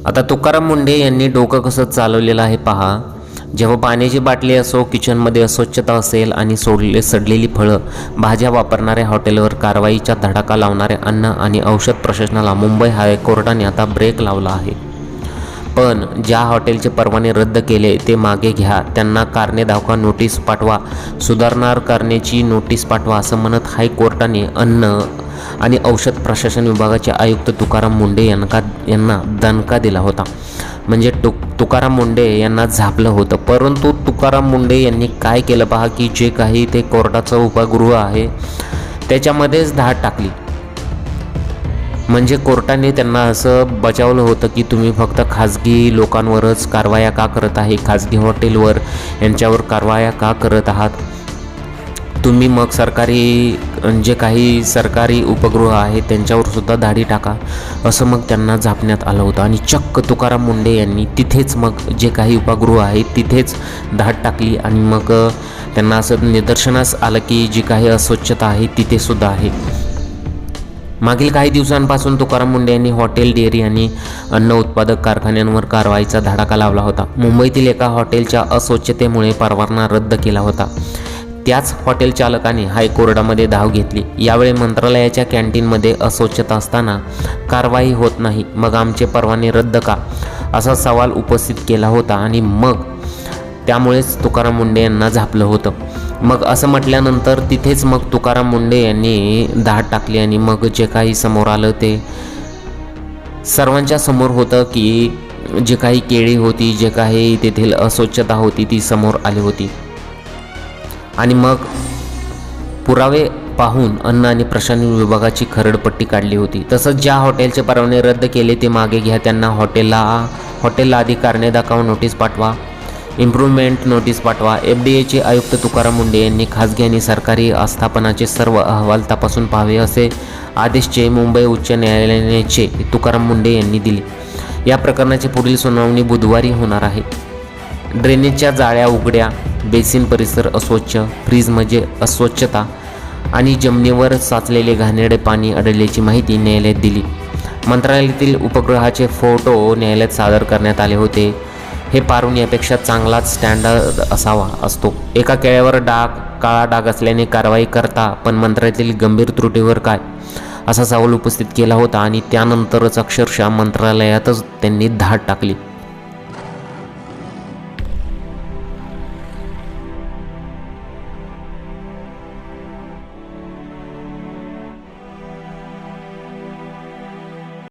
आता तुकाराम मुंढे यांनी डोकं कसं चालवलेलं आहे पहा. जेव्हा पाण्याची बाटली असो, किचनमध्ये अस्वच्छता असेल आणि सडलेली फळं भाज्या वापरणाऱ्या हॉटेलवर कारवाईचा धडाका लावणाऱ्या अन्न आणि औषध प्रशासनाला मुंबई हायकोर्टाने आता ब्रेक लावला आहे. पण ज्या हॉटेलचे परवाने रद्द केले ते मागे घ्या, त्यांना कारणे दाखवा, नोटीस पाठवा, सुधारणा करण्याची नोटीस पाठवा असं म्हणत हायकोर्टाने अन्न आणि औषध प्रशासन विभागाचे आयुक्त तुकाराम मुंढे यांना दणका दिला होता. म्हणजे तुकाराम मुंढे यांना झापलं होतं. परंतु तुकाराम मुंढे यांनी काय केलं पहा, की जे काही ते कोर्टाचं उपगृह आहे त्याच्यामध्येच धाड टाकली. म्हणजे कोर्टाने त्यांना असं बजावलं होतं की तुम्ही फक्त खाजगी लोकांवरच कारवाया का करत आहे, खाजगी हॉटेलवर यांच्यावर कारवाया का करत आहात तुम्ही, मग सरकारी जे काही सरकारी उपगृह आहे त्यांच्यावर सुद्धा धाडी टाका असं मग त्यांना झापण्यात आलं होतं. आणि चक्क तुकाराम मुंढे यांनी तिथेच मग जे काही उपगृह आहे तिथेच धाड टाकली आणि मग त्यांना असं निदर्शनास आलं की जी काही अस्वच्छता आहे तिथे सुद्धा आहे. मागील काही दिवसांपासून तुकाराम मुंढे यांनी हॉटेल, डेअरी आणि अन्न उत्पादक कारखान्यांवर कारवाईचा धडाका लावला होता. मुंबईतील एका हॉटेलच्या अस्वच्छतेमुळे परवाना रद्द केला होता. त्याच हॉटेल चालकाने हायकोर्टामध्ये धाव घेतली. यावेळी मंत्रालयाच्या कॅन्टीनमध्ये अस्वच्छता असताना कारवाई होत नाही, मग आमचे परवाने रद्द का, असा सवाल उपस्थित केला होता. आणि मग त्यामुळेच तुकाराम मुंढे यांना झापलं होतं. मग असं म्हटल्यानंतर तिथेच मग तुकाराम मुंढे यांनी धाड टाकली आणि मग जे काही समोर आलं ते सर्वांच्या समोर होतं की जे काही केळी होती, जे काही तेथील अस्वच्छता होती ती समोर आली होती. आणि मग पुरावे पाहून अन्न आणि प्रशासन विभागाची खरडपट्टी काढली होती. तसंच ज्या हॉटेलचे परवाने रद्द केले ते मागे घ्या, त्यांना हॉटेलला आधी कारणे दाखवा, नोटीस पाठवा, इम्प्रूव्हमेंट नोटीस पाठवा. FDAचे आयुक्त तुकाराम मुंढे यांनी खाजगी आणि सरकारी आस्थापनाचे सर्व अहवाल तपासून पाहावे असे आदेशचे मुंबई उच्च न्यायालयाचे तुकाराम मुंढे यांनी दिले. या प्रकरणाची पुढील सुनावणी बुधवारी होणार आहे. ड्रेनेजच्या जाळ्या उघड्या, बेसिन परिसर अस्वच्छ, फ्रीजमध्ये अस्वच्छता आणि जमिनीवर साचलेले घाणेरडे पाणी आढळल्याची माहिती न्यायालयात दिली. मंत्रालयातील उपग्रहाचे फोटो न्यायालयात सादर करण्यात आले होते. हे पारून यापेक्षा चांगलाच स्टँडर्ड असतो. एका केळ्यावर काळा डाग असल्याने कारवाई करता, पण मंत्रालयातील गंभीर त्रुटीवर काय, असा सवाल उपस्थित केला होता. आणि त्यानंतरच अक्षरशः मंत्रालयातच त्यांनी धाड टाकली.